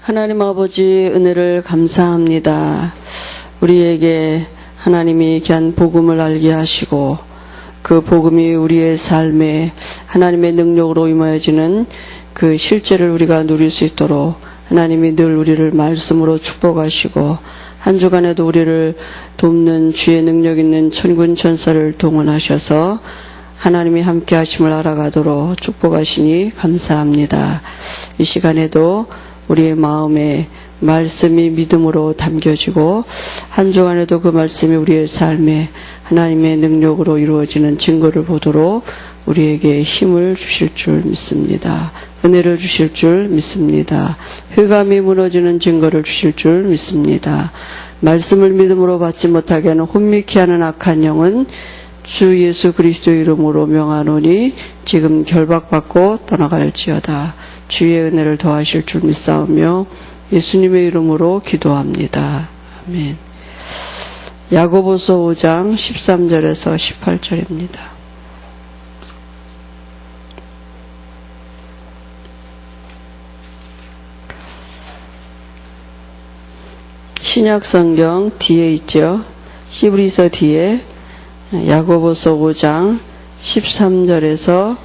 하나님 아버지 은혜를 감사합니다. 우리에게 하나님이 귀한 복음을 알게 하시고 그 복음이 우리의 삶에 하나님의 능력으로 임하여지는 그 실제를 우리가 누릴 수 있도록 하나님이 늘 우리를 말씀으로 축복하시고 한 주간에도 우리를 돕는 주의 능력 있는 천군 천사를 동원하셔서 하나님이 함께 하심을 알아가도록 축복하시니 감사합니다. 이 시간에도 우리의 마음에 말씀이 믿음으로 담겨지고 한 주간에도 그 말씀이 우리의 삶에 하나님의 능력으로 이루어지는 증거를 보도록 우리에게 힘을 주실 줄 믿습니다. 은혜를 주실 줄 믿습니다. 흑암이 무너지는 증거를 주실 줄 믿습니다. 말씀을 믿음으로 받지 못하게 하는 혼미케 하는 악한 영은 주 예수 그리스도 이름으로 명하노니 지금 결박받고 떠나갈지어다. 주의 은혜를 더하실 줄 믿사오며 예수님의 이름으로 기도합니다. 아멘. 야고보서 5장 13절에서 18절입니다. 신약성경 뒤에 있죠. 히브리서 뒤에 야고보서 5장 13절에서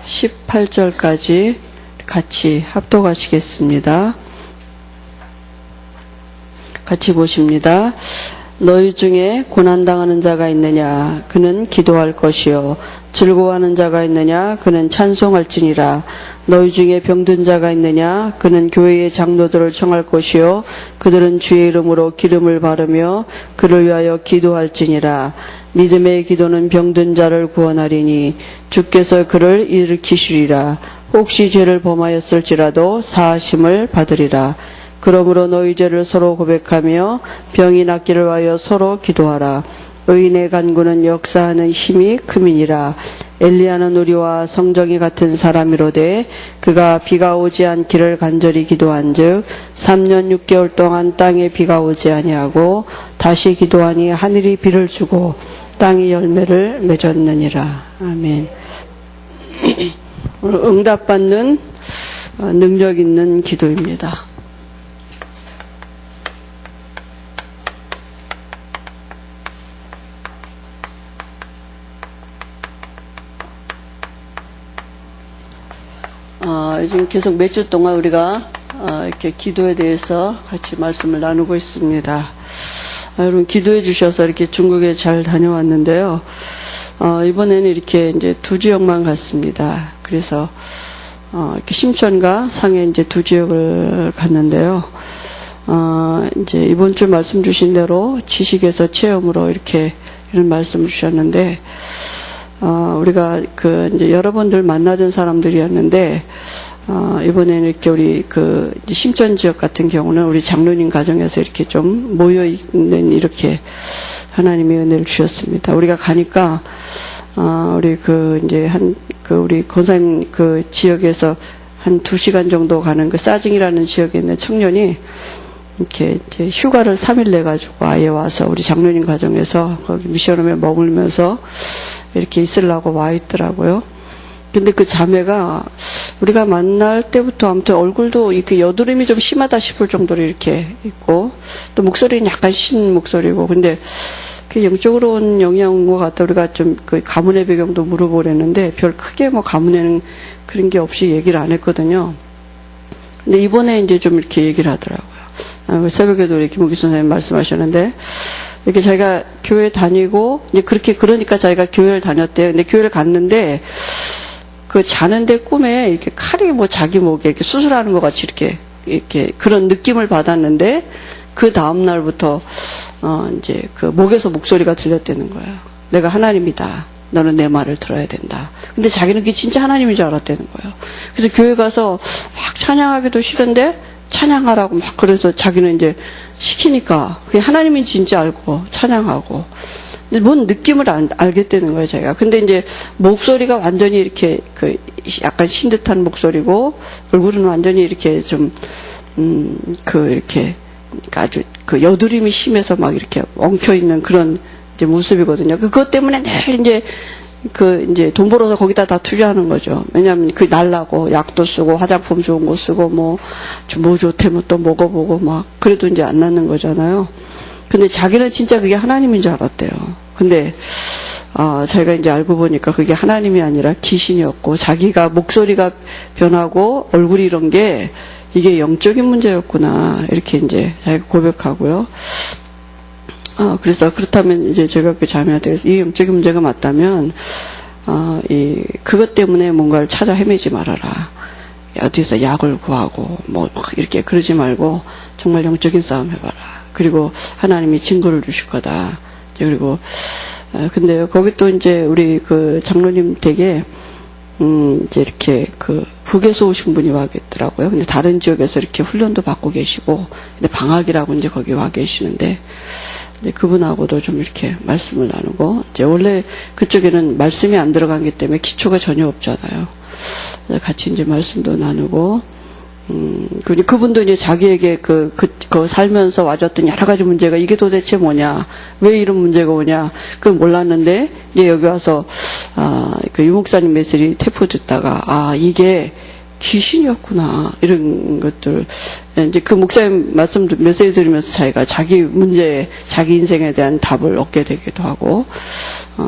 18절까지 같이 합독하시겠습니다. 같이 보십니다. 너희 중에 고난당하는 자가 있느냐? 그는 기도할 것이요. 즐거워하는 자가 있느냐? 그는 찬송할지니라. 너희 중에 병든 자가 있느냐? 그는 교회의 장로들을 청할 것이요. 그들은 주의 이름으로 기름을 바르며 그를 위하여 기도할지니라. 믿음의 기도는 병든 자를 구원하리니 주께서 그를 일으키시리라. 혹시 죄를 범하였을지라도 사하심을 받으리라. 그러므로 너희 죄를 서로 고백하며 병이 낫기를 위하여 서로 기도하라. 의인의 간구는 역사하는 힘이 크미니라. 엘리야는 우리와 성정이 같은 사람이로되 그가 비가 오지 않기를 간절히 기도한즉 3년 6개월 동안 땅에 비가 오지 아니하고 다시 기도하니 하늘이 비를 주고 땅이 열매를 맺었느니라. 아멘. 오늘 응답받는 능력 있는 기도입니다. 요즘 계속 몇 주 동안 우리가 이렇게 기도에 대해서 같이 말씀을 나누고 있습니다. 여러분 기도해 주셔서 이렇게 중국에 잘 다녀왔는데요. 이번에는 이렇게 이제 두 지역만 갔습니다. 그래서 이렇게 심천과 상해 이제 두 지역을 갔는데요. 이제 이번 주 말씀 주신 대로 지식에서 체험으로 이렇게 이런 말씀을 주셨는데. 우리가 이제 여러분들 만나던 사람들이었는데, 이번에는 이렇게 우리 이제 심전 지역 같은 경우는 우리 장로님 가정에서 이렇게 좀 모여있는 이렇게 하나님의 은혜를 주셨습니다. 우리가 가니까, 우리 이제 우리 권사님 지역에서 한 2시간 정도 가는 싸징이라는 지역에 있는 청년이 이렇게 이제 휴가를 3일 내가지고 아예 와서 우리 장로님 가정에서 거기 미션홈에 머물면서 이렇게 있으려고 와 있더라고요. 근데 그 자매가 우리가 만날 때부터 아무튼 얼굴도 이렇게 여드름이 좀 심하다 싶을 정도로 이렇게 있고 또 목소리는 약간 신 목소리고 근데 그 영적으로 온 영향인 것 같다. 우리가 좀 가문의 배경도 물어보랬는데 별 크게 가문에는 그런 게 없이 얘기를 안 했거든요. 근데 이번에 이제 좀 이렇게 얘기를 하더라고요. 새벽에도 우리 김우기 선생님 말씀하셨는데 이렇게 자기가 교회 다니고 이제 그러니까 자기가 교회를 다녔대요. 근데 교회를 갔는데 자는데 꿈에 이렇게 칼이 자기 목에 이렇게 수술하는 것 같이 이렇게 그런 느낌을 받았는데 그 다음 날부터 이제 목에서 목소리가 들렸다는 거예요. 내가 하나님이다. 너는 내 말을 들어야 된다. 근데 자기는 그게 진짜 하나님인 줄 알았다는 거예요. 그래서 교회 가서 막 찬양하기도 싫은데 찬양하라고 막 그래서 자기는 이제 시키니까 그게 하나님인 진짜 알고 찬양하고 근데 뭔 느낌을 알겠다는 거예요 자기가. 근데 이제 목소리가 완전히 이렇게 약간 신 듯한 목소리고 얼굴은 완전히 이렇게 좀 이렇게 아주 여드름이 심해서 막 이렇게 엉켜 있는 그런 이제 모습이거든요. 그것 때문에 늘 이제 이제 돈 벌어서 거기다 다 투자하는 거죠. 왜냐하면 그 날라고 약도 쓰고 화장품 좋은 거 쓰고 뭐 좋대 또 먹어보고 막 그래도 이제 안 낫는 거잖아요. 근데 자기는 진짜 그게 하나님인 줄 알았대요. 근데 자기가 이제 알고 보니까 그게 하나님이 아니라 귀신이었고 자기가 목소리가 변하고 얼굴이 이런 게 이게 영적인 문제였구나 이렇게 이제 자기가 고백하고요. 그래서 그렇다면 이제 제가 그 자매한테 이 영적인 문제가 맞다면 그것 때문에 뭔가를 찾아 헤매지 말아라. 어디서 약을 구하고 뭐 이렇게 그러지 말고 정말 영적인 싸움 해봐라. 그리고 하나님이 증거를 주실 거다. 그리고 근데 거기 또 이제 우리 그 장로님 댁에 이제 이렇게 그 북에서 오신 분이 와 계시더라고요. 근데 다른 지역에서 이렇게 훈련도 받고 계시고 근데 방학이라고 이제 거기 와 계시는데 근데 그분하고도 좀 이렇게 말씀을 나누고 이제 원래 그쪽에는 말씀이 안 들어가기 때문에 기초가 전혀 없잖아요. 그래서 같이 이제 말씀도 나누고 그분도 이제 자기에게 그 살면서 와줬던 여러 가지 문제가 이게 도대체 뭐냐, 왜 이런 문제가 오냐, 그건 몰랐는데, 이제 여기 와서, 그 유목사님 메시지 테프 듣다가, 이게 귀신이었구나, 이런 것들. 이제 그 목사님 메시지 들으면서 자기가 자기 문제에, 자기 인생에 대한 답을 얻게 되기도 하고,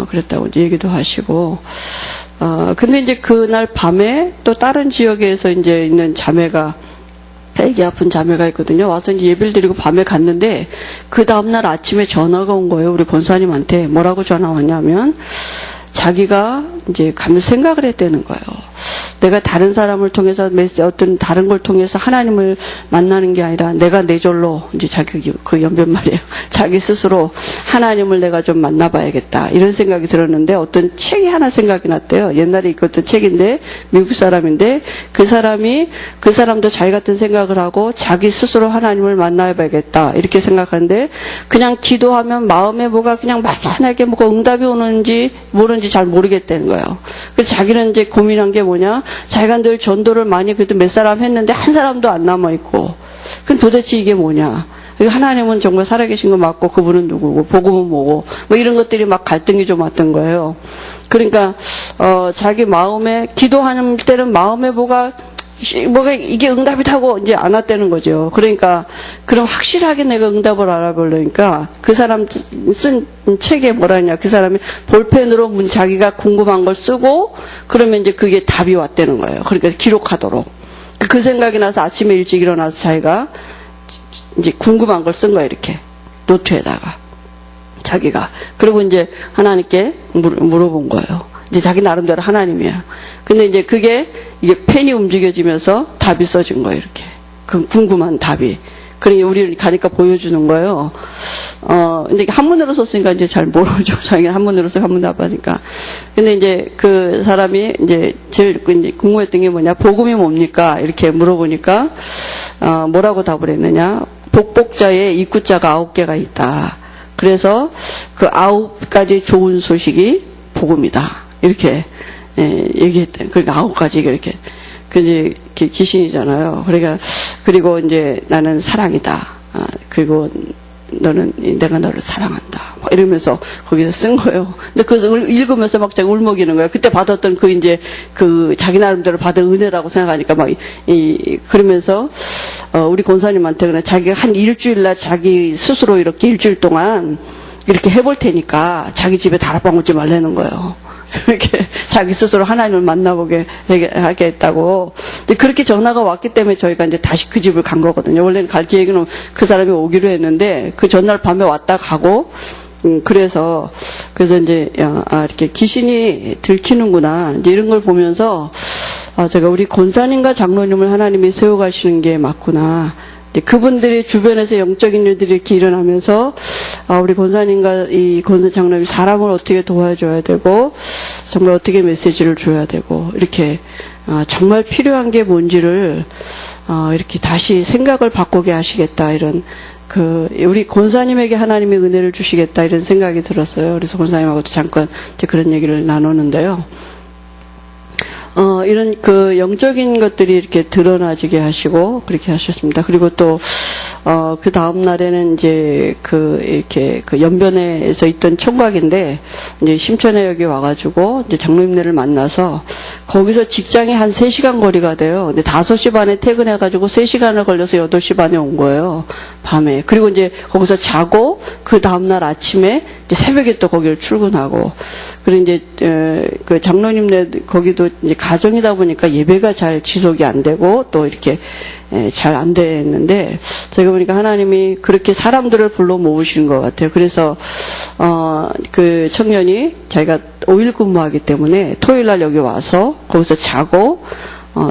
그랬다고 이제 얘기도 하시고, 근데 이제 그날 밤에 또 다른 지역에서 이제 있는 자매가, 애기 아픈 자매가 있거든요. 와서 이제 예배를 드리고 밤에 갔는데, 그 다음날 아침에 전화가 온 거예요. 우리 권사님한테. 뭐라고 전화 왔냐면, 자기가 이제 가면서 생각을 했다는 거예요. 내가 다른 사람을 통해서 어떤 다른 걸 통해서 하나님을 만나는 게 아니라 내가 내 절로 이제 자기 그 연변말이에요. 자기 스스로 하나님을 내가 좀 만나봐야겠다 이런 생각이 들었는데 어떤 책이 하나 생각이 났대요. 옛날에 읽었던 책인데 미국 사람인데 그 사람도 자기 같은 생각을 하고 자기 스스로 하나님을 만나봐야겠다 이렇게 생각하는데 그냥 기도하면 마음에 뭐가 그냥 막연하게 뭐가 응답이 오는지 모르는지 잘 모르겠다는 거예요. 그래서 자기는 이제 고민한 게 뭐냐? 자기가 늘 전도를 많이 그래도 몇 사람 했는데 한 사람도 안 남아있고 그럼 도대체 이게 뭐냐 하나님은 정말 살아계신 거 맞고 그분은 누구고 복음은 뭐고 뭐 이런 것들이 막 갈등이 좀 왔던 거예요. 그러니까 자기 마음에 기도하는 때는 마음에 뭐가 이게 응답이 타고 이제 안 왔다는 거죠. 그러니까 그럼 확실하게 내가 응답을 알아보려니까 그 사람 쓴 책에 뭐라냐 그 사람이 볼펜으로 자기가 궁금한 걸 쓰고 그러면 이제 그게 답이 왔다는 거예요. 그러니까 기록하도록 그 생각이 나서 아침에 일찍 일어나서 자기가 이제 궁금한 걸 쓴 거예요. 이렇게 노트에다가 자기가 그리고 이제 하나님께 물어본 거예요. 이제 자기 나름대로 하나님이야. 근데 이제 이게 펜이 움직여지면서 답이 써진 거예요, 이렇게. 그 궁금한 답이. 그러니 우리 가니까 보여주는 거예요. 근데 한문으로 썼으니까 이제 잘 모르죠. 자기가 한문으로 쓰고 한문도 안 하니까. 근데 이제 그 사람이 이제 제일 이제 궁금했던 게 뭐냐, 복음이 뭡니까? 이렇게 물어보니까, 뭐라고 답을 했느냐. 복복자에 입구자가 9개가 있다. 그래서 그 9가지 좋은 소식이 복음이다. 이렇게 얘기했대. 그러니까 9가지 이렇게. 이제 귀신이잖아요. 그러니까 그리고 이제 나는 사랑이다. 그리고 내가 너를 사랑한다. 막 이러면서 거기서 쓴 거예요. 근데 그래서 읽으면서 막 자기 울먹이는 거예요. 그때 받았던 그 자기 나름대로 받은 은혜라고 생각하니까 막 그러면서 우리 권사님한테 그냥 자기가 한 일주일날 자기 스스로 이렇게 일주일 동안 이렇게 해볼 테니까 자기 집에 다락방 오지 말라는 거예요. 이렇게 자기 스스로 하나님을 만나보게 하겠다고. 근데 그렇게 전화가 왔기 때문에 저희가 이제 다시 그 집을 간 거거든요. 원래는 갈 계획은 그 사람이 오기로 했는데 그 전날 밤에 왔다 가고 그래서 이제 이렇게 귀신이 들키는구나 이제 이런 걸 보면서 제가 우리 권사님과 장로님을 하나님이 세워가시는 게 맞구나. 그분들이 주변에서 영적인 일들이 이렇게 일어나면서 우리 권사님과 이 권사 장로님 사람을 어떻게 도와줘야 되고 정말 어떻게 메시지를 줘야 되고 이렇게 정말 필요한 게 뭔지를 이렇게 다시 생각을 바꾸게 하시겠다 이런 우리 권사님에게 하나님의 은혜를 주시겠다 이런 생각이 들었어요. 그래서 권사님하고도 잠깐 이제 그런 얘기를 나누는데요. 이런 영적인 것들이 이렇게 드러나지게 하시고 그렇게 하셨습니다. 그리고 또 그 다음 날에는 이제 이렇게 연변에서 있던 총각인데, 이제 심천해역에 와가지고, 이제 장로님네를 만나서, 거기서 직장이 한 3시간 거리가 돼요. 근데 5시 반에 퇴근해가지고 3시간을 걸려서 8시 반에 온 거예요. 밤에. 그리고 이제 거기서 자고, 그 다음날 아침에, 이제 새벽에 또 거기를 출근하고, 그리고 이제, 그 장로님네, 거기도 이제 가정이다 보니까 예배가 잘 지속이 안 되고, 또 이렇게, 잘 안 됐는데, 제가 보니까 하나님이 그렇게 사람들을 불러 모으신 것 같아요. 그래서, 그 청년이 자기가 5일 근무하기 때문에 토요일날 여기 와서 거기서 자고,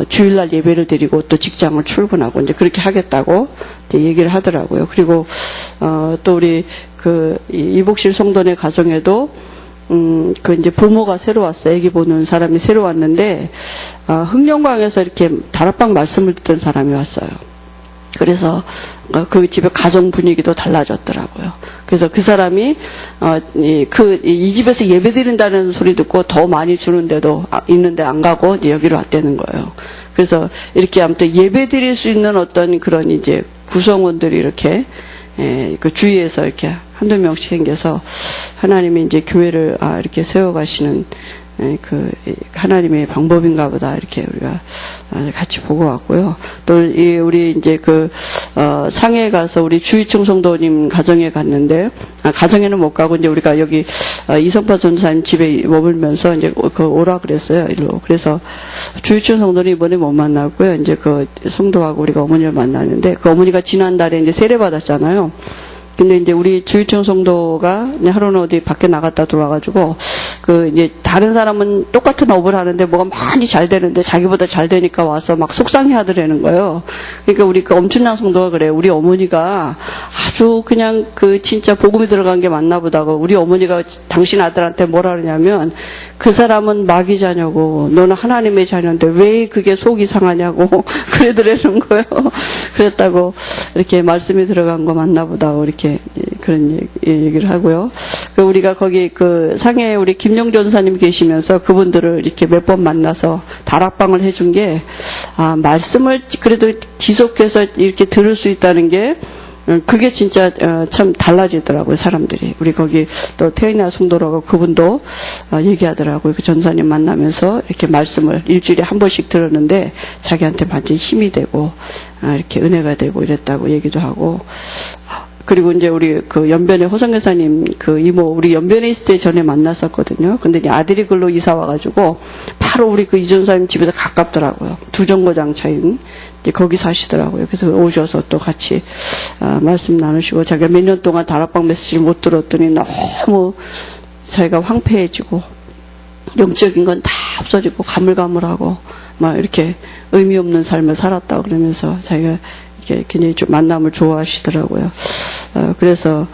주일날 예배를 드리고 또 직장을 출근하고 이제 그렇게 하겠다고 이제 얘기를 하더라고요. 그리고, 또 우리 이복실 성도네 가정에도 이제 부모가 새로 왔어요. 애기 보는 사람이 새로 왔는데, 흑룡강에서 이렇게 다락방 말씀을 듣던 사람이 왔어요. 그래서, 그 집의 가정 분위기도 달라졌더라고요. 그래서 그 사람이, 이 집에서 예배 드린다는 소리 듣고 더 많이 주는데도, 있는데 안 가고 이제 여기로 왔다는 거예요. 그래서 이렇게 아무튼 예배 드릴 수 있는 어떤 그런 이제 구성원들이 이렇게, 그 주위에서 이렇게 한두 명씩 생겨서 하나님이 이제 교회를 이렇게 세워가시는 하나님의 방법인가 보다 이렇게 우리가 같이 보고 왔고요. 또 우리 이제 상해에 가서 우리 주의청 성도님 가정에 갔는데, 가정에는 못 가고 이제 우리가 여기 이성파 전사님 집에 머물면서 이제 오라 그랬어요. 일로. 그래서 주의청 성도는 이번에 못 만나고요. 이제 성도하고 우리가 어머니를 만나는데, 그 어머니가 지난달에 이제 세례 받았잖아요. 근데 이제 우리 주의청 성도가 하루는 어디 밖에 나갔다 들어와가지고, 이제 다른 사람은 똑같은 업을 하는데 뭐가 많이 잘 되는데 자기보다 잘 되니까 와서 막 속상해 하더라는 거예요. 그러니까 우리 엄춘양 성도가 그래요. 우리 어머니가 아주 그냥 진짜 복음이 들어간 게 맞나 보다고. 우리 어머니가 당신 아들한테 뭐라 그러냐면, 그 사람은 마귀 자녀고 너는 하나님의 자녀인데 왜 그게 속이 상하냐고 그러더라는 거예요. 그랬다고 이렇게 말씀이 들어간 거 맞나 보다고 이렇게 그런 얘기를 하고요. 우리가 거기 상해에 우리 김용 전사님 계시면서 그분들을 이렇게 몇 번 만나서 다락방을 해준 게, 말씀을 그래도 지속해서 이렇게 들을 수 있다는 게, 그게 진짜 참 달라지더라고요, 사람들이. 우리 거기 또 태인아 성도라고 그분도 얘기하더라고요. 그 전사님 만나면서 이렇게 말씀을 일주일에 한 번씩 들었는데 자기한테 완전 힘이 되고 이렇게 은혜가 되고 이랬다고 얘기도 하고. 그리고 이제 우리 연변에 호성교사님 이모 우리 연변에 있을 때 전에 만났었거든요. 근데 이제 아들이 글로 이사 와가지고 바로 우리 이전사님 집에서 가깝더라고요. 2정거장 차이는 이제 거기 사시더라고요. 그래서 오셔서 또 같이 말씀 나누시고, 자기가 몇 년 동안 다락방 메시지 못 들었더니 너무 자기가 황폐해지고 영적인 건 다 없어지고 가물가물하고 막 이렇게 의미 없는 삶을 살았다고 그러면서 자기가 이렇게 굉장히 좀 만남을 좋아하시더라고요. 그래서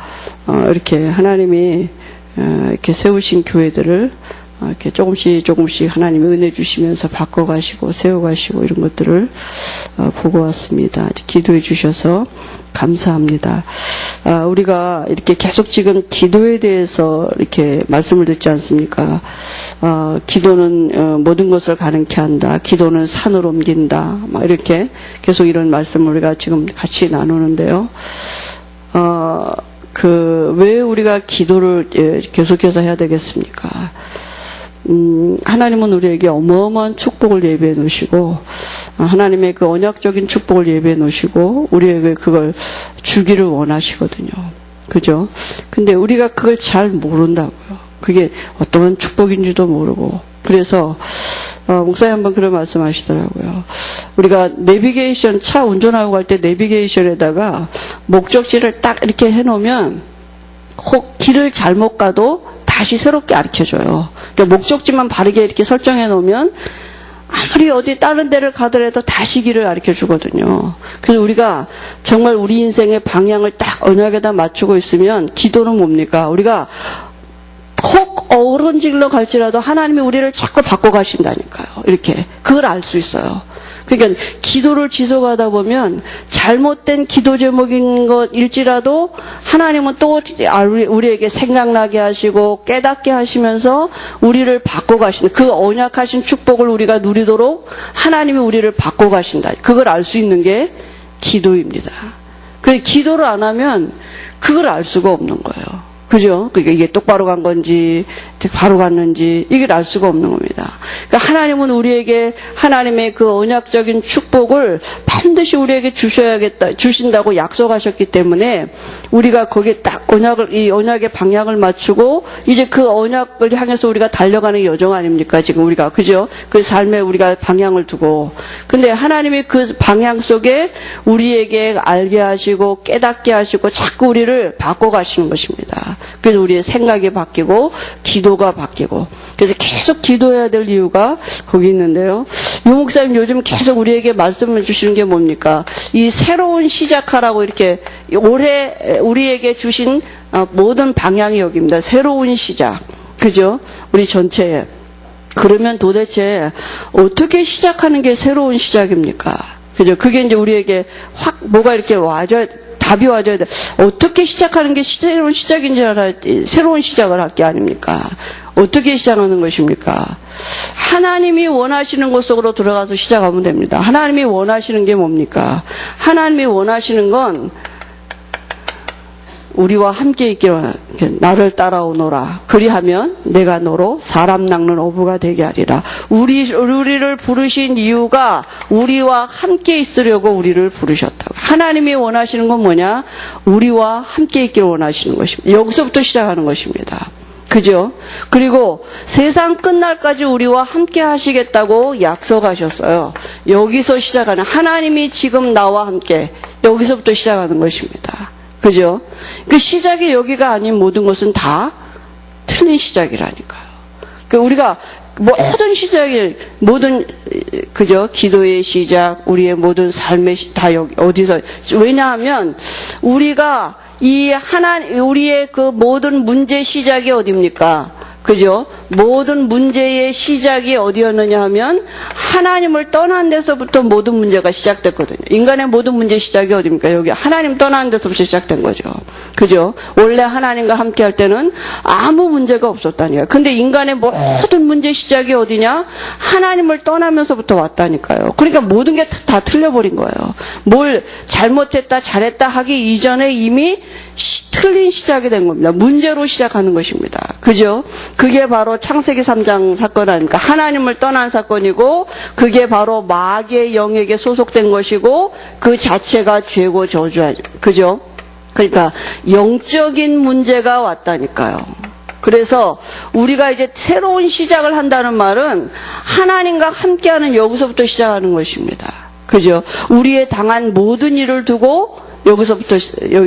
이렇게 하나님이 이렇게 세우신 교회들을 이렇게 조금씩 하나님이 은혜 주시면서 바꿔가시고 세워가시고 이런 것들을 보고 왔습니다. 기도해 주셔서 감사합니다. 우리가 이렇게 계속 지금 기도에 대해서 이렇게 말씀을 듣지 않습니까? 기도는 모든 것을 가능케 한다. 기도는 산을 옮긴다. 막 이렇게 계속 이런 말씀을 우리가 지금 같이 나누는데요. 왜 우리가 기도를 계속해서 해야 되겠습니까? 하나님은 우리에게 어마어마한 축복을 예비해 놓으시고, 하나님의 그 언약적인 축복을 예비해 놓으시고, 우리에게 그걸 주기를 원하시거든요. 그죠? 근데 우리가 그걸 잘 모른다고요. 그게 어떤 축복인지도 모르고. 그래서, 목사님 한번 그런 말씀 하시더라고요. 우리가 내비게이션, 차 운전하고 갈 때 내비게이션에다가 목적지를 딱 이렇게 해놓으면, 혹 길을 잘못 가도 다시 새롭게 가르쳐줘요. 그러니까 목적지만 바르게 이렇게 설정해 놓으면 아무리 어디 다른 데를 가더라도 다시 길을 가르쳐 주거든요. 그래서 우리가 정말 우리 인생의 방향을 딱 언약에다 맞추고 있으면 기도는 뭡니까? 우리가 혹 어려운 길로 갈지라도 하나님이 우리를 자꾸 바꿔 가신다니까요. 이렇게 그걸 알 수 있어요. 그러니까 기도를 지속하다 보면 잘못된 기도 제목인 것일지라도 하나님은 또 우리에게 생각나게 하시고 깨닫게 하시면서 우리를 바꿔 가시는, 그 언약하신 축복을 우리가 누리도록 하나님이 우리를 바꿔 가신다. 그걸 알 수 있는 게 기도입니다. 그 기도를 안 하면 그걸 알 수가 없는 거예요. 그죠? 그러니까 이게 똑바로 간 건지, 바로 갔는지, 이걸 알 수가 없는 겁니다. 그러니까 하나님은 우리에게 하나님의 그 언약적인 축복을 반드시 우리에게 주신다고 약속하셨기 때문에 우리가 거기에 딱 이 언약의 방향을 맞추고 이제 그 언약을 향해서 우리가 달려가는 여정 아닙니까? 지금 우리가. 그죠? 그 삶에 우리가 방향을 두고. 근데 하나님이 그 방향 속에 우리에게 알게 하시고 깨닫게 하시고 자꾸 우리를 바꿔가시는 것입니다. 그래서 우리의 생각이 바뀌고 기도가 바뀌고 그래서 계속 기도해야 될 이유가 거기 있는데요. 유 목사님 요즘 계속 우리에게 말씀을 주시는 게 뭡니까? 이 새로운 시작하라고 이렇게 올해 우리에게 주신 모든 방향이 여기입니다. 새로운 시작. 그죠? 우리 전체에. 그러면 도대체 어떻게 시작하는 게 새로운 시작입니까? 그죠? 그게 이제 우리에게 확 뭐가 이렇게 와줘야 답이 와줘야 돼. 어떻게 시작하는 게 새로운 시작인지 알아야지. 새로운 시작을 할 게 아닙니까? 어떻게 시작하는 것입니까? 하나님이 원하시는 곳 속으로 들어가서 시작하면 됩니다. 하나님이 원하시는 게 뭡니까? 하나님이 원하시는 건 우리와 함께 있기로 나를 따라오너라. 그리하면 내가 너로 사람 낚는 어부가 되게 하리라. 우리를 부르신 이유가 우리와 함께 있으려고 우리를 부르셨다고. 하나님이 원하시는 건 뭐냐? 우리와 함께 있기를 원하시는 것입니다. 여기서부터 시작하는 것입니다. 그죠? 그리고 세상 끝날까지 우리와 함께 하시겠다고 약속하셨어요. 여기서 시작하는 하나님이 지금 나와 함께 여기서부터 시작하는 것입니다. 그죠? 그 시작이 여기가 아닌 모든 것은 다 틀린 시작이라니까요. 그 우리가 모든 시작이 그죠? 기도의 시작, 우리의 모든 삶의 다 여기 어디서 왜냐하면 우리가 우리의 그 모든 문제 시작이 어디입니까? 그죠? 모든 문제의 시작이 어디였느냐 하면 하나님을 떠난 데서부터 모든 문제가 시작됐거든요. 인간의 모든 문제 시작이 어디입니까? 여기 하나님 떠난 데서부터 시작된 거죠. 그죠? 원래 하나님과 함께 할 때는 아무 문제가 없었다니까요. 근데 인간의 모든 문제 시작이 어디냐? 하나님을 떠나면서부터 왔다니까요. 그러니까 모든 게 다 틀려버린 거예요. 뭘 잘못했다 잘했다 하기 이전에 이미 틀린 시작이 된 겁니다. 문제로 시작하는 것입니다. 그죠? 그게 바로 창세기 3장 사건 아닙니까? 하나님을 떠난 사건이고 그게 바로 마귀의 영에게 소속된 것이고 그 자체가 죄고 저주 아닙니까? 그죠? 그러니까 영적인 문제가 왔다니까요. 그래서 우리가 이제 새로운 시작을 한다는 말은 하나님과 함께하는 여기서부터 시작하는 것입니다. 그죠? 우리의 당한 모든 일을 두고 여기서부터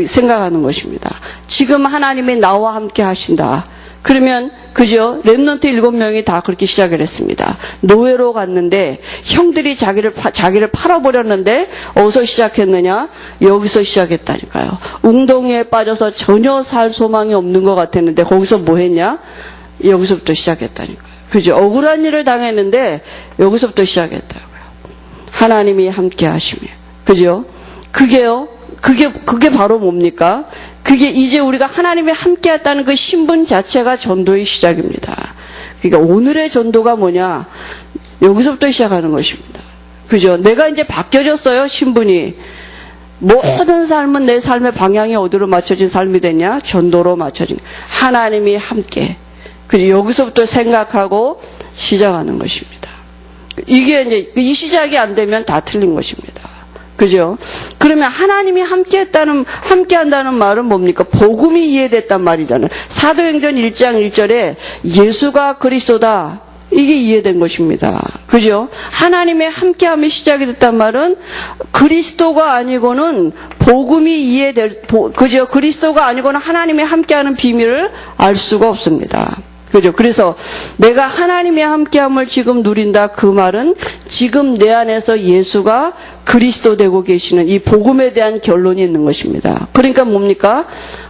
생각하는 것입니다. 지금 하나님이 나와 함께 하신다. 그러면 그죠? 렘넌트 7명이 다 그렇게 시작을 했습니다. 노예로 갔는데 형들이 자기를 팔아버렸는데 어디서 시작했느냐? 여기서 시작했다니까요. 웅덩이에 빠져서 전혀 살 소망이 없는 것 같았는데 거기서 뭐 했냐? 여기서부터 시작했다니까요. 그죠? 억울한 일을 당했는데 여기서부터 시작했다고요. 하나님이 함께 하시며. 그죠? 그게 바로 뭡니까? 그게 이제 우리가 하나님이 함께 했다는 그 신분 자체가 전도의 시작입니다. 그러니까 오늘의 전도가 뭐냐? 여기서부터 시작하는 것입니다. 그죠? 내가 이제 바뀌어졌어요, 신분이. 모든 삶은 내 삶의 방향이 어디로 맞춰진 삶이 됐냐? 전도로 맞춰진. 하나님이 함께. 그죠? 여기서부터 생각하고 시작하는 것입니다. 이게 이제 이 시작이 안 되면 다 틀린 것입니다. 그죠? 그러면 하나님이 함께 한다는 말은 뭡니까? 복음이 이해됐단 말이잖아요. 사도행전 1장 1절에 예수가 그리스도다. 이게 이해된 것입니다. 그죠? 하나님의 함께함이 시작이 됐단 말은 그리스도가 아니고는 복음이 그죠? 그리스도가 아니고는 하나님의 함께하는 비밀을 알 수가 없습니다. 그죠? 그래서 내가 하나님의 함께함을 지금 누린다. 그 말은 지금 내 안에서 예수가 그리스도 되고 계시는 이 복음에 대한 결론이 있는 것입니다. 그러니까 뭡니까?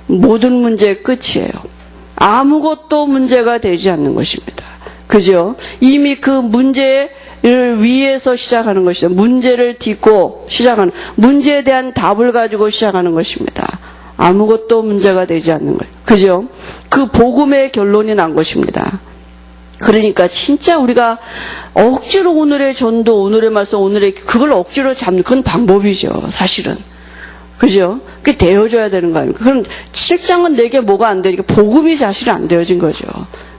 모든 문제의 끝이에요. 아무것도 문제가 되지 않는 것입니다. 그죠? 이미 그 문제를 위해서 시작하는 것이죠. 문제를 딛고 시작하는, 문제에 대한 답을 가지고 시작하는 것입니다. 아무것도 문제가 되지 않는 거예요. 그죠? 그 복음의 결론이 난 것입니다. 그러니까 진짜 우리가 억지로 오늘의 전도, 오늘의 말씀, 그걸 억지로 잡는 그건 방법이죠. 사실은. 그죠? 그게 되어줘야 되는 거 아닙니까? 그럼 실장은 내게 뭐가 안 되니까 복음이 사실 안 되어진 거죠.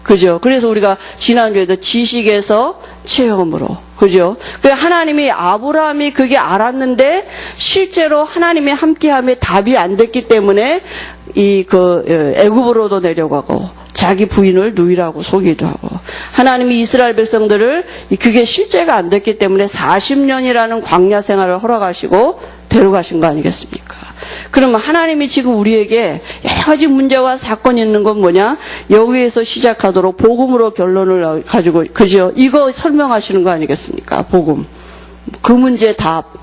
그죠? 그래서 우리가 지난주에도 지식에서 체험으로, 그죠? 그 하나님이 아브라함이 그게 알았는데 실제로 하나님이 함께함에 답이 안 됐기 때문에 애굽으로도 내려가고 자기 부인을 누이라고 속이기도 하고 하나님이 이스라엘 백성들을 그게 실제가 안 됐기 때문에 40년이라는 광야 생활을 허락하시고 데려가신 거 아니겠습니까? 그러면 하나님이 지금 우리에게 여러 가지 문제와 사건이 있는 건 뭐냐? 여기에서 시작하도록 복음으로 결론을 가지고, 그죠? 이거 설명하시는 거 아니겠습니까? 복음. 그 문제의 답.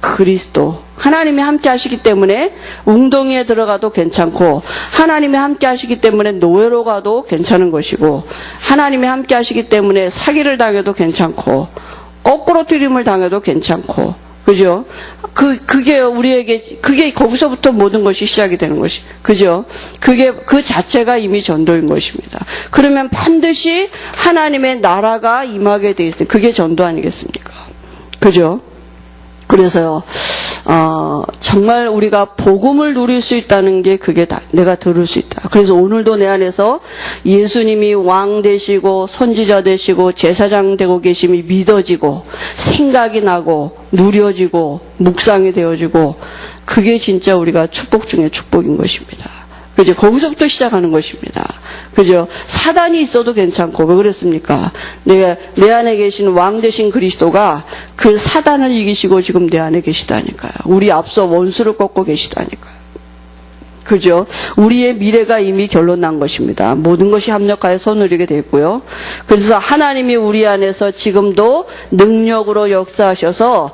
그리스도. 하나님이 함께 하시기 때문에 웅덩이에 들어가도 괜찮고, 하나님이 함께 하시기 때문에 노예로 가도 괜찮은 것이고, 하나님이 함께 하시기 때문에 사기를 당해도 괜찮고, 거꾸로 트림을 당해도 괜찮고, 그죠? 그게 우리에게, 그게 거기서부터 모든 것이 시작이 되는 것이, 그죠? 그 자체가 이미 전도인 것입니다. 그러면 반드시 하나님의 나라가 임하게 돼 있어요. 그게 전도 아니겠습니까? 그죠? 그래서요, 정말 우리가 복음을 누릴 수 있다는 게 그게 다, 내가 들을 수 있다. 그래서 오늘도 내 안에서 예수님이 왕 되시고, 선지자 되시고, 제사장 되고 계심이 믿어지고, 생각이 나고, 누려지고, 묵상이 되어지고, 그게 진짜 우리가 축복 중에 축복인 것입니다. 그죠? 거기서부터 시작하는 것입니다. 그죠? 사단이 있어도 괜찮고, 왜 그랬습니까? 내 안에 계신 왕 되신 그리스도가 그 사단을 이기시고 지금 내 안에 계시다니까요. 우리 앞서 원수를 꺾고 계시다니까요. 그죠? 우리의 미래가 이미 결론난 것입니다. 모든 것이 합력하여 선을 이루게 되었고요. 그래서 하나님이 우리 안에서 지금도 능력으로 역사하셔서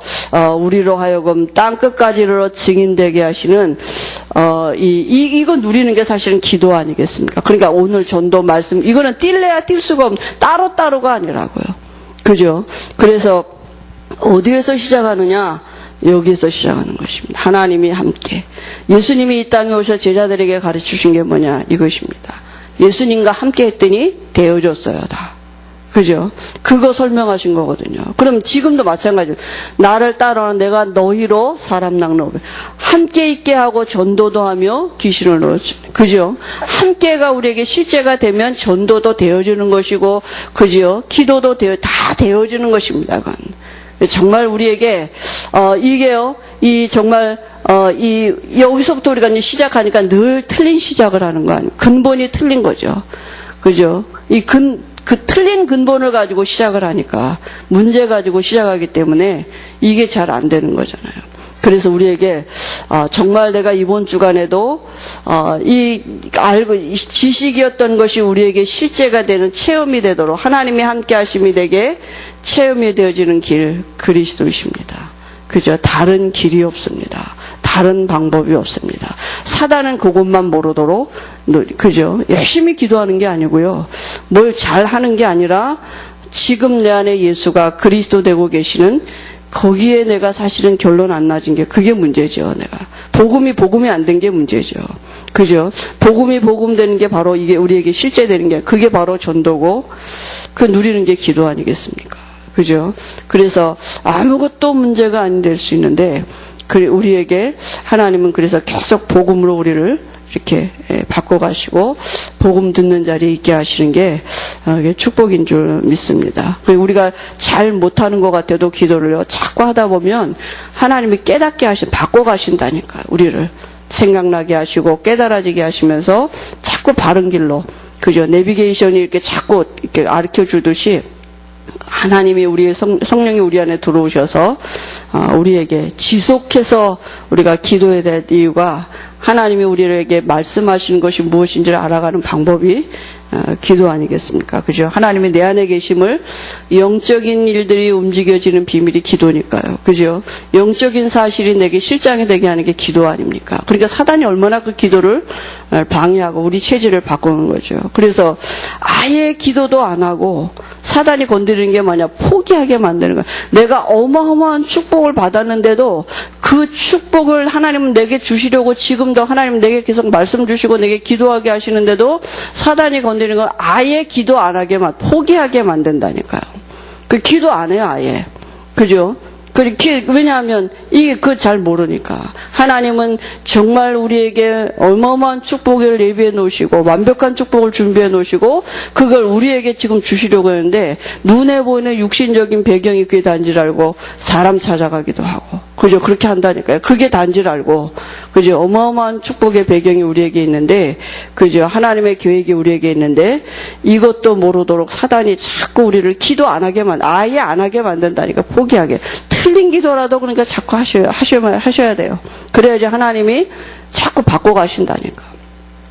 우리로 하여금 땅 끝까지 이르러 증인되게 하시는 이거 누리는 게 사실은 기도 아니겠습니까? 그러니까 오늘 전도 말씀 이거는 뛸래야 뛸 수가 없는 따로따로가 아니라고요. 그죠? 그래서 어디에서 시작하느냐? 여기서 시작하는 것입니다. 하나님이 함께. 예수님이 이 땅에 오셔 제자들에게 가르치신 게 뭐냐? 이것입니다. 예수님과 함께 했더니 되어졌어요, 다. 그죠? 그거 설명하신 거거든요. 그럼 지금도 마찬가지로 나를 따라오는 내가 너희로 사람 낚는 함께 있게 하고 전도도 하며 귀신을 넣었지. 그죠? 함께가 우리에게 실제가 되면 전도도 되어지는 것이고, 그죠? 기도도 다 되어지는 것입니다. 그건. 정말 우리에게 이게요, 정말 여기서부터 우리가 이제 시작하니까 늘 틀린 시작을 하는 거 아니에요. 근본이 틀린 거죠. 그죠? 그 틀린 근본을 가지고 시작을 하니까 문제 가지고 시작하기 때문에 이게 잘 안 되는 거잖아요. 그래서 우리에게 정말 내가 이번 주간에도 지식이었던 것이 우리에게 실제가 되는 체험이 되도록 하나님이 함께 하심이 되게 체험이 되어지는 길 그리스도이십니다. 그죠? 다른 길이 없습니다. 다른 방법이 없습니다. 사단은 그것만 모르도록 그죠? 열심히 기도하는 게 아니고요. 뭘 잘하는 게 아니라 지금 내 안에 예수가 그리스도 되고 계시는 거기에 내가 사실은 결론 안 나진 게 그게 문제죠. 내가 복음이 안 된 게 문제죠. 그죠? 복음이 복음되는 게 바로 이게 우리에게 실제 되는 게 그게 바로 전도고 그 누리는 게 기도 아니겠습니까? 그죠? 그래서 아무것도 문제가 안 될 수 있는데 우리에게 하나님은 그래서 계속 복음으로 우리를 이렇게 바꿔가시고 복음 듣는 자리에 있게 하시는 게 축복인 줄 믿습니다. 우리가 잘 못하는 것 같아도 기도를요 자꾸 하다 보면 하나님이 깨닫게 바꿔가신다니까요. 우리를 생각나게 하시고 깨달아지게 하시면서 자꾸 바른 길로 그죠? 내비게이션이 이렇게 자꾸 이렇게 가르쳐 주듯이 하나님이 우리의 성령이 우리 안에 들어오셔서 우리에게 지속해서 우리가 기도해야 될 이유가 하나님이 우리에게 말씀하시는 것이 무엇인지를 알아가는 방법이 기도 아니겠습니까? 그죠? 하나님이 내 안에 계심을 영적인 일들이 움직여지는 비밀이 기도니까요. 그죠? 영적인 사실이 내게 실장이 되게 하는 게 기도 아닙니까? 그러니까 사단이 얼마나 그 기도를 방해하고 우리 체질을 바꾸는 거죠. 그래서 아예 기도도 안 하고 사단이 건드리는 게 뭐냐? 포기하게 만드는 거야. 내가 어마어마한 축복을 받았는데도 그 축복을 하나님은 내게 주시려고 지금도 하나님은 내게 계속 말씀 주시고 내게 기도하게 하시는데도 사단이 건드리는 건 아예 기도 안 하게 포기하게 만든다니까요. 그 기도 안 해요, 아예. 그죠? 그렇게, 왜냐하면, 이게 잘 모르니까. 하나님은 정말 우리에게 어마어마한 축복을 예비해 놓으시고, 완벽한 축복을 준비해 놓으시고, 그걸 우리에게 지금 주시려고 하는데, 눈에 보이는 육신적인 배경이 그게 단지를 알고, 사람 찾아가기도 하고, 그죠? 그렇게 한다니까요. 그게 단지를 알고, 그죠? 어마어마한 축복의 배경이 우리에게 있는데, 그죠? 하나님의 계획이 우리에게 있는데, 이것도 모르도록 사단이 자꾸 우리를 기도 안 하게 아예 안 하게 만든다니까, 포기하게. 틀린 기도라도 그러니까 자꾸 하셔야 돼요. 그래야지 하나님이 자꾸 바꿔가신다니까.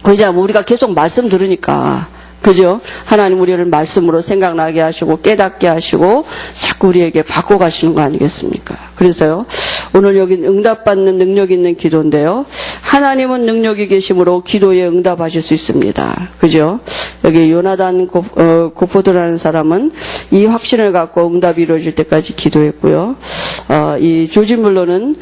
왜냐하면 우리가 계속 말씀 들으니까. 그죠? 하나님 우리를 말씀으로 생각나게 하시고 깨닫게 하시고 자꾸 우리에게 바꿔가시는 거 아니겠습니까? 그래서요. 오늘 여기 응답받는 능력 있는 기도인데요. 하나님은 능력이 계심으로 기도에 응답하실 수 있습니다. 그죠? 여기 요나단 고포도라는 사람은 이 확신을 갖고 응답이 이루어질 때까지 기도했고요. 이 조지 물러는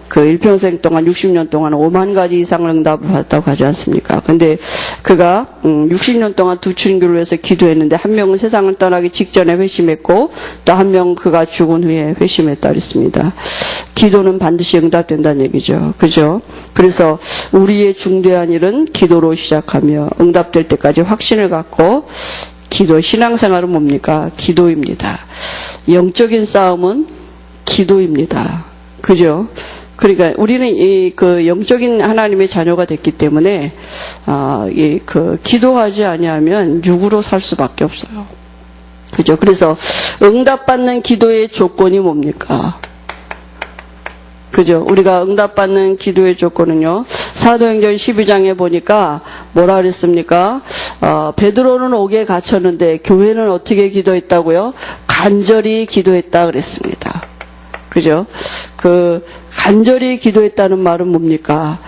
그 일평생 동안 60년 동안 5만 가지 이상을 응답을 받았다고 하지 않습니까? 근데 그가 60년 동안 두 친구를 위해서 기도했는데 한 명은 세상을 떠나기 직전에 회심했고 또 한 명은 그가 죽은 후에 회심했다 그랬습니다. 기도는 반드시 응답된다는 얘기죠. 그죠? 그래서 우리의 중대한 일은 기도로 시작하며 응답될 때까지 확신을 갖고 기도, 신앙생활은 뭡니까? 기도입니다. 영적인 싸움은 기도입니다. 그죠? 그러니까 우리는 그 영적인 하나님의 자녀가 됐기 때문에 기도하지 아니하면 육으로 살 수밖에 없어요. 그죠? 그래서 응답받는 기도의 조건이 뭡니까? 그죠? 우리가 응답받는 기도의 조건은요. 사도행전 12장에 보니까 뭐라 그랬습니까? 베드로는 옥에 갇혔는데 교회는 어떻게 기도했다고요? 간절히 기도했다 그랬습니다. 그죠? 간절히 기도했다는 말은 뭡니까?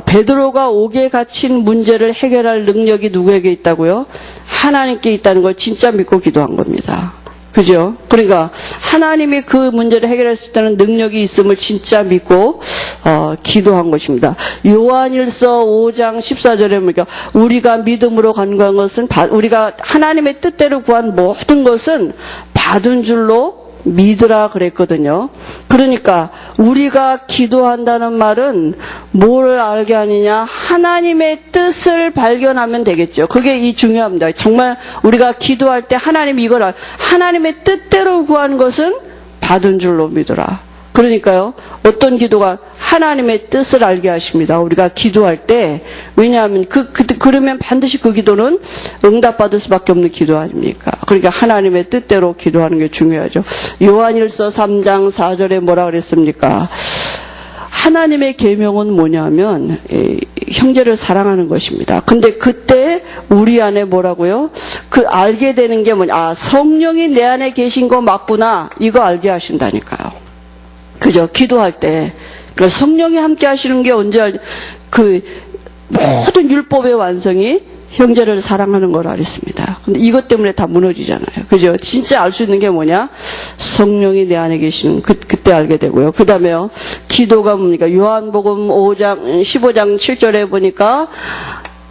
베드로가 옥에 갇힌 문제를 해결할 능력이 누구에게 있다고요? 하나님께 있다는 걸 진짜 믿고 기도한 겁니다. 그죠? 그러니까 하나님이 그 문제를 해결할 수 있다는 능력이 있음을 진짜 믿고 기도한 것입니다. 요한일서 5장 14절에 보니까 우리가 믿음으로 간구한 것은 우리가 하나님의 뜻대로 구한 모든 것은 받은 줄로 믿으라 그랬거든요. 그러니까 우리가 기도한다는 말은 뭘 알게 하느냐? 하나님의 뜻을 발견하면 되겠죠. 그게 중요합니다. 정말 우리가 기도할 때 하나님의 뜻대로 구한 것은 받은 줄로 믿으라. 그러니까요. 어떤 기도가 하나님의 뜻을 알게 하십니다. 우리가 기도할 때. 왜냐하면 그러면 반드시 그 기도는 응답받을 수밖에 없는 기도 아닙니까? 그러니까 하나님의 뜻대로 기도하는 게 중요하죠. 요한일서 3장 4절에 뭐라 그랬습니까? 하나님의 계명은 뭐냐면 형제를 사랑하는 것입니다. 근데 그때 우리 안에 뭐라고요? 알게 되는 게 뭐냐? 성령이 내 안에 계신 거 맞구나. 이거 알게 하신다니까요. 그죠? 기도할 때. 그러니까 성령이 함께 하시는 게 언제 모든 율법의 완성이 형제를 사랑하는 거라 그랬습니다. 근데 이것 때문에 다 무너지잖아요. 그죠? 진짜 알 수 있는 게 뭐냐? 성령이 내 안에 계시는 그때 알게 되고요. 그 다음에요. 기도가 뭡니까? 요한복음 15장 7절에 보니까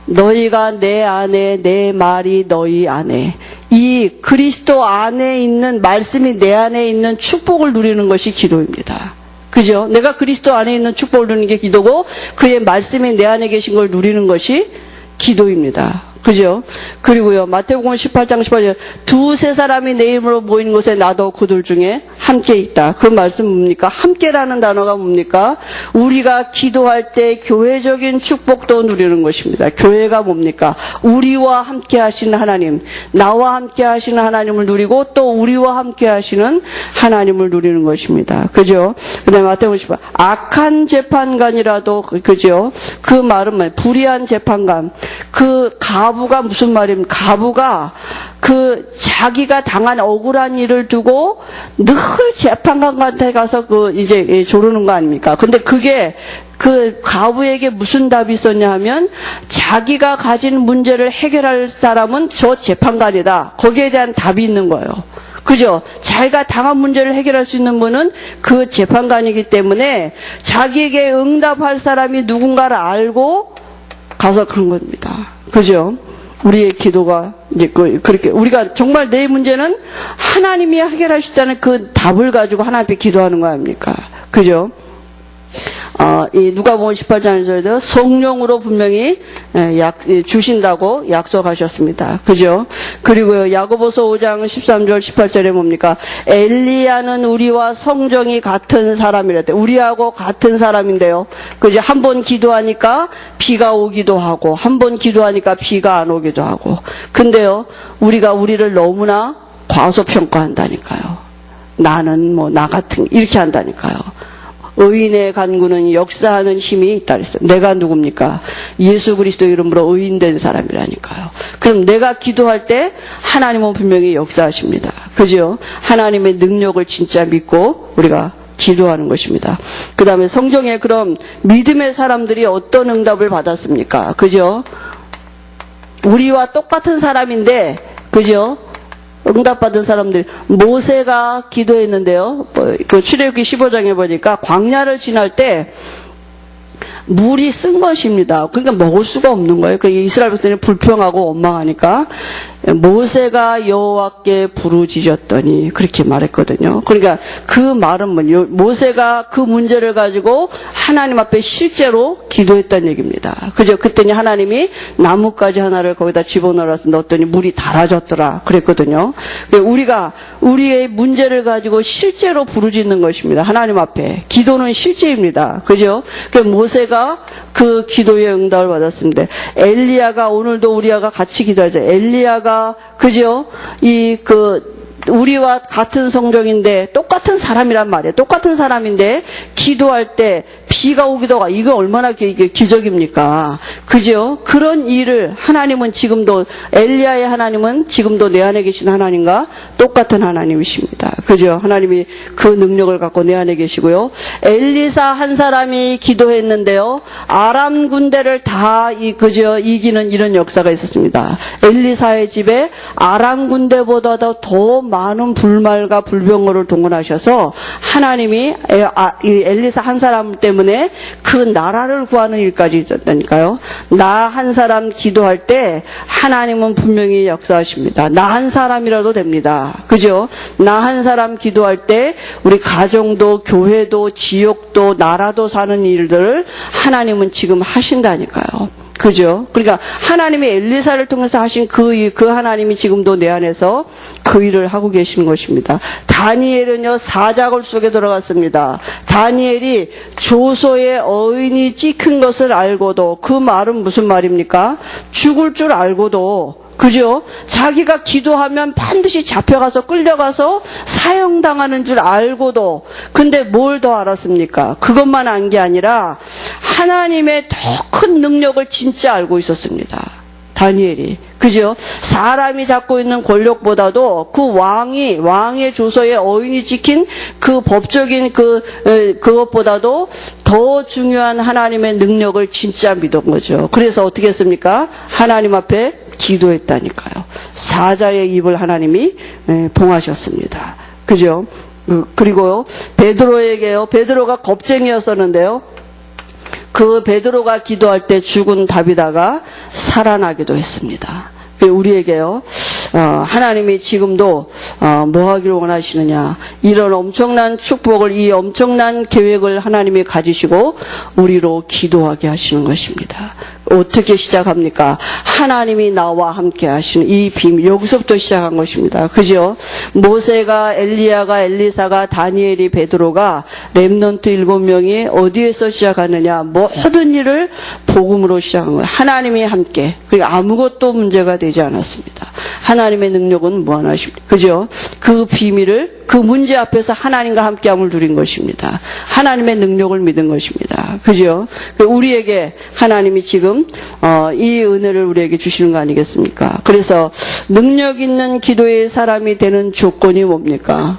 너희가 내 안에 내 말이 너희 안에 이 그리스도 안에 있는 말씀이 내 안에 있는 축복을 누리는 것이 기도입니다. 그죠? 내가 그리스도 안에 있는 축복을 누리는 게 기도고 그의 말씀이 내 안에 계신 걸 누리는 것이 기도입니다. 그죠? 그리고요, 마태복음 18장 18절, 두세 사람이 내 이름으로 모이는 곳에 나도 그들 중에 함께 있다. 그 말씀 뭡니까? 함께라는 단어가 뭡니까? 우리가 기도할 때 교회적인 축복도 누리는 것입니다. 교회가 뭡니까? 우리와 함께 하시는 하나님, 나와 함께 하시는 하나님을 누리고 또 우리와 함께 하시는 하나님을 누리는 것입니다. 그죠? 그 다음에 마태복음 18, 악한 재판관이라도, 그죠? 그 말은 뭐예요? 불의한 재판관. 가부가 무슨 말입니까? 가부가 자기가 당한 억울한 일을 두고 늘 재판관한테 가서 이제 조르는 거 아닙니까? 근데 그게 가부에게 무슨 답이 있었냐 하면 자기가 가진 문제를 해결할 사람은 저 재판관이다. 거기에 대한 답이 있는 거예요. 그죠? 자기가 당한 문제를 해결할 수 있는 분은 그 재판관이기 때문에 자기에게 응답할 사람이 누군가를 알고 가서 간 겁니다. 그죠? 우리의 기도가 이제 그렇게 우리가 정말 내 문제는 하나님이 해결하시다는 그 답을 가지고 하나님 앞에 기도하는 거 아닙니까? 그죠? 이 누가복음 18장에서도 성령으로 분명히 주신다고 약속하셨습니다. 그죠? 그리고요, 야고보서 5장 13절 18절에 뭡니까? 엘리야는 우리와 성정이 같은 사람이랬대. 우리하고 같은 사람인데요. 그죠? 한 번 기도하니까 비가 오기도 하고, 한 번 기도하니까 비가 안 오기도 하고. 근데요, 우리가 우리를 너무나 과소평가한다니까요. 나는 나 같은, 이렇게 한다니까요. 의인의 간구는 역사하는 힘이 있다 그랬어요. 내가 누굽니까? 예수 그리스도 이름으로 의인된 사람이라니까요. 그럼 내가 기도할 때 하나님은 분명히 역사하십니다. 그죠? 하나님의 능력을 진짜 믿고 우리가 기도하는 것입니다. 그 다음에 성경에 그럼 믿음의 사람들이 어떤 응답을 받았습니까? 그죠? 우리와 똑같은 사람인데, 그죠? 응답받은 사람들, 모세가 기도했는데요. 그 출애굽기 15장에 보니까 광야를 지날 때 물이 쓴 것입니다. 그러니까 먹을 수가 없는 거예요. 그 이스라엘 백성들이 불평하고 원망하니까 모세가 여호와께 부르짖었더니 그렇게 말했거든요. 그러니까 그 말은 모세가 그 문제를 가지고 하나님 앞에 실제로 기도했다는 얘기입니다. 그죠? 그랬더니 하나님이 나뭇가지 하나를 거기다 집어넣어서 넣었더니 물이 달아졌더라 그랬거든요. 우리가 우리의 문제를 가지고 실제로 부르짖는 것입니다. 하나님 앞에. 기도는 실제입니다. 그죠? 모세가 그 기도의 응답을 받았습니다. 엘리야가 오늘도 우리와 같이 기도하죠. 엘리야가 그죠? 우리와 같은 성정인데 똑같은 사람이란 말이에요. 똑같은 사람인데 기도할 때 비가 오기도 하고 이거 얼마나 기적입니까? 그죠? 그런 일을 하나님은 지금도 엘리야의 하나님은 지금도 내 안에 계신 하나님과 똑같은 하나님이십니다. 그죠? 하나님이 그 능력을 갖고 내 안에 계시고요. 엘리사 한 사람이 기도했는데요. 아람 군대를 다 그죠? 이기는 이런 역사가 있었습니다. 엘리사의 집에 아람 군대보다도 더 많은 불말과 불병거를 동원하셔서 하나님이 엘리사 한 사람 때문에 그 나라를 구하는 일까지 있었다니까요. 나 한 사람 기도할 때 하나님은 분명히 역사하십니다. 나 한 사람이라도 됩니다. 그죠? 나 한 사람 기도할 때 우리 가정도 교회도 지역도 나라도 사는 일들을 하나님은 지금 하신다니까요. 그죠? 그러니까 하나님이 엘리사를 통해서 하신 그 하나님이 지금도 내 안에서 그 일을 하고 계시는 것입니다. 다니엘은요, 사자굴 속에 들어갔습니다. 다니엘이 조소의 어인이 찍힌 것을 알고도, 그 말은 무슨 말입니까? 죽을 줄 알고도, 그죠? 자기가 기도하면 반드시 잡혀가서 끌려가서 사형당하는 줄 알고도, 근데 뭘 더 알았습니까? 그것만 안 게 아니라 하나님의 더 큰 능력을 진짜 알고 있었습니다. 다니엘이. 그죠? 사람이 잡고 있는 권력보다도 그 왕의 조서에 어인이 찍힌 그 법적인 그것보다도 더 중요한 하나님의 능력을 진짜 믿은 거죠. 그래서 어떻게 했습니까? 하나님 앞에 기도했다니까요. 사자의 입을 하나님이 봉하셨습니다. 그죠? 그리고요, 베드로가 겁쟁이였었는데요. 그 베드로가 기도할 때 죽은 다비다가 살아나기도 했습니다. 우리에게요, 하나님이 지금도 뭐 하기를 원하시느냐, 이런 엄청난 축복을, 이 엄청난 계획을 하나님이 가지시고 우리로 기도하게 하시는 것입니다. 어떻게 시작합니까? 하나님이 나와 함께 하시는 이 비밀, 여기서부터 시작한 것입니다. 그죠? 모세가, 엘리야가, 엘리사가, 다니엘이, 베드로가, 렘넌트 7명이 어디에서 시작하느냐? 모든 일을 복음으로 시작한 거예요. 하나님이 함께. 그리고 아무것도 문제가 되지 않았습니다. 하나님의 능력은 무한하십니다. 그죠? 그 비밀을, 그 문제 앞에서 하나님과 함께함을 누린 것입니다. 하나님의 능력을 믿은 것입니다. 그죠? 우리에게 하나님이 지금 이 은혜를 우리에게 주시는 거 아니겠습니까? 그래서 능력 있는 기도의 사람이 되는 조건이 뭡니까?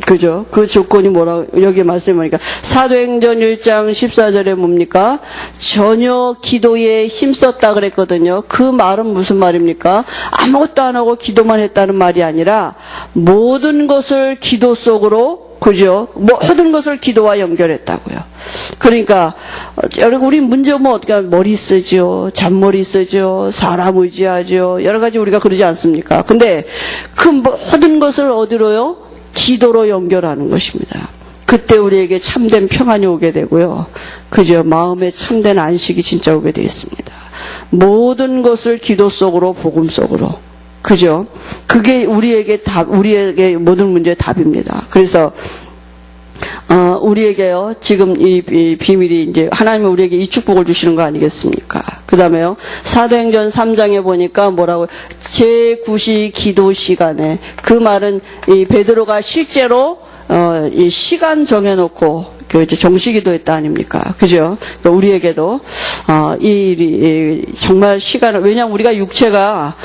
그죠? 그 조건이 뭐라고, 여기 말씀해보니까, 사도행전 1장 14절에 뭡니까? 전혀 기도에 힘썼다 그랬거든요. 그 말은 무슨 말입니까? 아무것도 안 하고 기도만 했다는 말이 아니라, 모든 것을 기도 속으로 그죠? 모든 것을 기도와 연결했다고요. 그러니까 여러분 우리 문제 뭐 어떻게 머리 쓰죠, 잔머리 쓰죠, 사람 의지하죠, 여러 가지 우리가 그러지 않습니까? 근데 그 모든 것을 어디로요? 기도로 연결하는 것입니다. 그때 우리에게 참된 평안이 오게 되고요. 그죠? 마음에 참된 안식이 진짜 오게 되어 있습니다. 모든 것을 기도 속으로, 복음 속으로. 그죠? 그게 우리에게 우리에게 모든 문제의 답입니다. 그래서, 우리에게요, 지금 이 비밀이 이제 하나님은 우리에게 이 축복을 주시는 거 아니겠습니까? 그 다음에요, 사도행전 3장에 보니까 뭐라고, 제9시 기도 시간에, 그 말은 이 베드로가 실제로 이 시간 정해놓고 그 이제 정시기도 했다 아닙니까? 그죠? 그러니까 우리에게도 이 일이 정말 시간을, 왜냐하면 우리가 육체가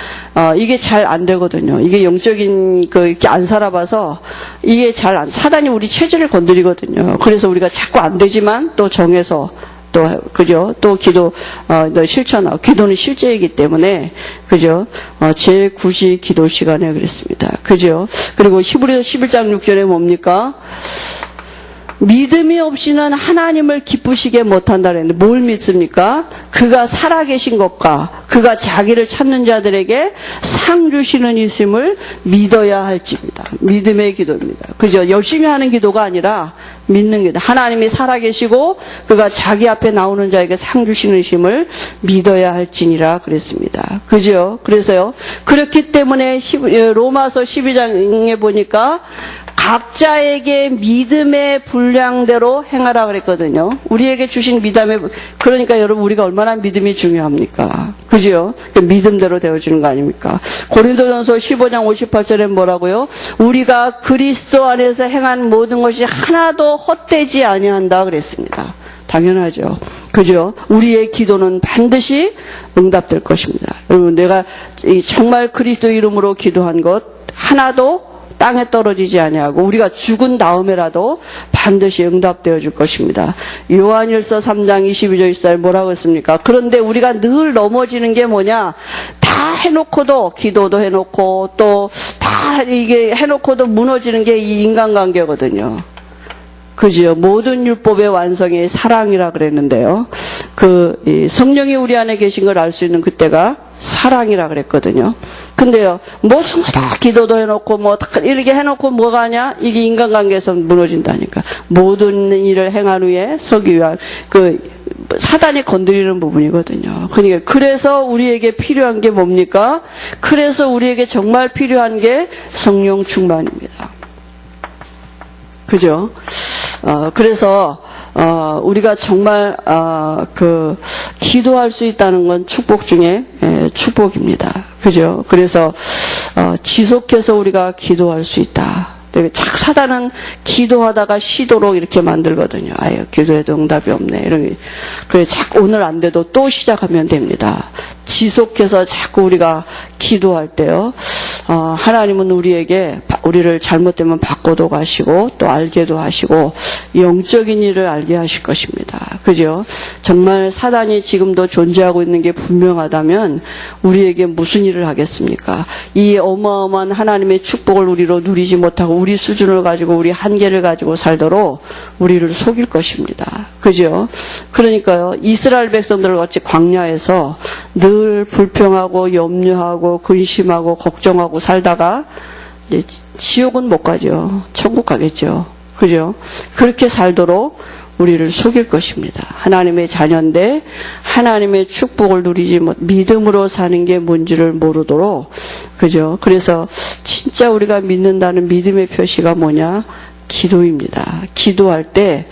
이게 잘 안 되거든요. 이게 영적인 그 이렇게 안 살아봐서 이게 사단이 우리 체질을 건드리거든요. 그래서 우리가 자꾸 안 되지만 또 정해서 또 그죠? 또 기도 실천하고, 기도는 실제이기 때문에 그죠? 제9시 기도 시간에 그랬습니다. 그죠? 그리고 히브리서 11장 6절에 뭡니까? 믿음이 없이는 하나님을 기쁘시게 못한다 그랬는데 뭘 믿습니까? 그가 살아계신 것과 그가 자기를 찾는 자들에게 상 주시는 있음을 믿어야 할지입니다. 믿음의 기도입니다. 그죠? 열심히 하는 기도가 아니라 믿는 기도. 하나님이 살아계시고 그가 자기 앞에 나오는 자에게 상 주시는 있음을 믿어야 할지니라 그랬습니다. 그죠? 그래서요. 그렇기 때문에 로마서 12장에 보니까 각자에게 믿음의 분량대로 행하라 그랬거든요. 우리에게 주신 믿음의, 그러니까 여러분 우리가 얼마나 믿음이 중요합니까? 그죠? 믿음대로 되어주는 거 아닙니까? 고린도전서 15장 58절에 뭐라고요? 우리가 그리스도 안에서 행한 모든 것이 하나도 헛되지 아니한다 그랬습니다. 당연하죠. 그죠? 우리의 기도는 반드시 응답될 것입니다. 여러분 내가 정말 그리스도 이름으로 기도한 것 하나도 땅에 떨어지지 아니하고 우리가 죽은 다음에라도 반드시 응답되어 줄 것입니다. 요한일서 3장 22절 24절 뭐라고 했습니까? 그런데 우리가 늘 넘어지는 게 뭐냐? 다 해놓고도, 기도도 해놓고 또 다 이게 해놓고도 무너지는 게 이 인간관계거든요. 그죠? 모든 율법의 완성이 사랑이라 그랬는데요. 성령이 우리 안에 계신 걸 알 수 있는 그때가 사랑이라 그랬거든요. 근데요, 모든 거 다 기도도 해놓고, 이렇게 해놓고 뭐가 하냐? 이게 인간관계에서 무너진다니까. 모든 일을 행한 후에 서기 위한, 사단이 건드리는 부분이거든요. 그러니까, 그래서 우리에게 필요한 게 뭡니까? 그래서 우리에게 정말 필요한 게 성령 충만입니다. 그죠? 그래서, 우리가 정말, 기도할 수 있다는 건 축복 중에 축복입니다. 그죠? 그래서, 지속해서 우리가 기도할 수 있다. 사단은 기도하다가 쉬도록 이렇게 만들거든요. 아유, 기도해도 응답이 없네. 그래, 자꾸 오늘 안 돼도 또 시작하면 됩니다. 지속해서 자꾸 우리가 기도할 때요. 하나님은 우리를 잘못되면 바꿔도 가시고 또 알게도 하시고 영적인 일을 알게 하실 것입니다. 그죠? 정말 사단이 지금도 존재하고 있는 게 분명하다면 우리에게 무슨 일을 하겠습니까? 이 어마어마한 하나님의 축복을 우리로 누리지 못하고 우리 수준을 가지고 우리 한계를 가지고 살도록 우리를 속일 것입니다. 그죠? 그러니까요. 이스라엘 백성들 같이 광야에서 늘 불평하고 염려하고 근심하고 걱정하고 살다가 이제 지옥은 못 가죠. 천국 가겠죠. 그죠? 그렇게 살도록 우리를 속일 것입니다. 하나님의 자녀인데 하나님의 축복을 누리지 못, 믿음으로 사는 게 뭔지를 모르도록, 그죠? 그래서 진짜 우리가 믿는다는 믿음의 표시가 뭐냐? 기도입니다. 기도할 때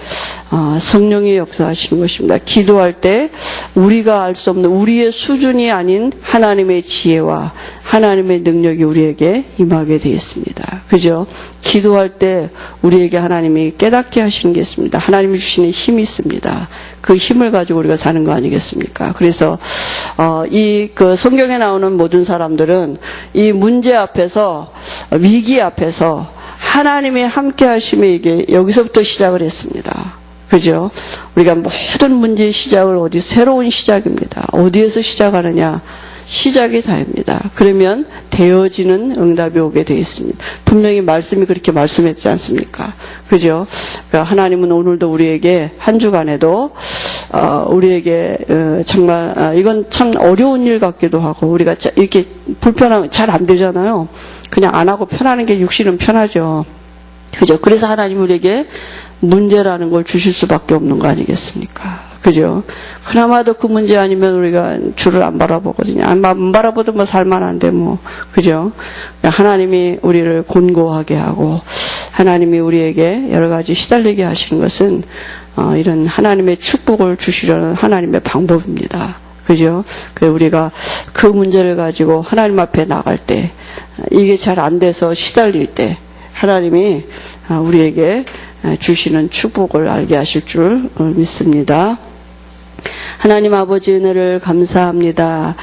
성령이 역사하시는 것입니다. 기도할 때 우리가 알 수 없는 우리의 수준이 아닌 하나님의 지혜와 하나님의 능력이 우리에게 임하게 되어 있습니다. 그죠? 기도할 때 우리에게 하나님이 깨닫게 하시는 게 있습니다. 하나님이 주시는 힘이 있습니다. 그 힘을 가지고 우리가 사는 거 아니겠습니까? 그래서 성경에 나오는 모든 사람들은 이 문제 앞에서, 위기 앞에서 하나님의 함께 하심에 이게 여기서부터 시작을 했습니다. 그죠? 우리가 모든 문제의 시작을 새로운 시작입니다. 어디에서 시작하느냐? 시작이 다입니다. 그러면 되어지는 응답이 오게 되어 있습니다. 분명히 말씀이 그렇게 말씀했지 않습니까? 그죠? 그러니까 하나님은 오늘도 우리에게 한 주간에도 우리에게 정말 이건 참 어려운 일 같기도 하고 우리가 이렇게 불편하면 잘 안 되잖아요. 그냥 안 하고 편하는 게 육신은 편하죠. 그죠? 그래서 하나님 우리에게 문제라는 걸 주실 수밖에 없는 거 아니겠습니까? 그죠? 그나마도 그 문제 아니면 우리가 주를 안 바라보거든요. 안 바라보도 뭐 살만한데 뭐. 그죠? 하나님이 우리를 곤고하게 하고 하나님이 우리에게 여러 가지 시달리게 하시는 것은 이런 하나님의 축복을 주시려는 하나님의 방법입니다. 그죠? 그래서 우리가 그 문제를 가지고 하나님 앞에 나갈 때 이게 잘 안 돼서 시달릴 때 하나님이 우리에게 주시는 축복을 알게 하실 줄 믿습니다. 하나님 아버지 은혜를 감사합니다.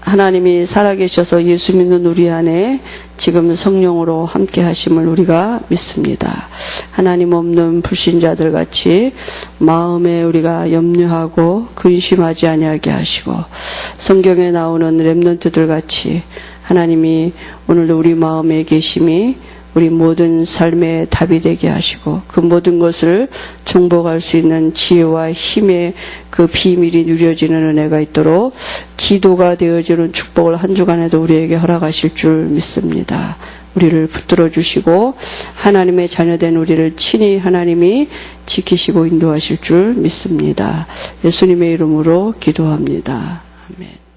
하나님이 살아계셔서 예수 믿는 우리 안에 지금 성령으로 함께 하심을 우리가 믿습니다. 하나님 없는 불신자들 같이 마음에 우리가 염려하고 근심하지 아니하게 하시고 성경에 나오는 렘넌트들 같이 하나님이 오늘도 우리 마음에 계심이 우리 모든 삶의 답이 되게 하시고 그 모든 것을 정복할 수 있는 지혜와 힘의 그 비밀이 누려지는 은혜가 있도록 기도가 되어지는 축복을 한 주간에도 우리에게 허락하실 줄 믿습니다. 우리를 붙들어 주시고 하나님의 자녀된 우리를 친히 하나님이 지키시고 인도하실 줄 믿습니다. 예수님의 이름으로 기도합니다. 아멘.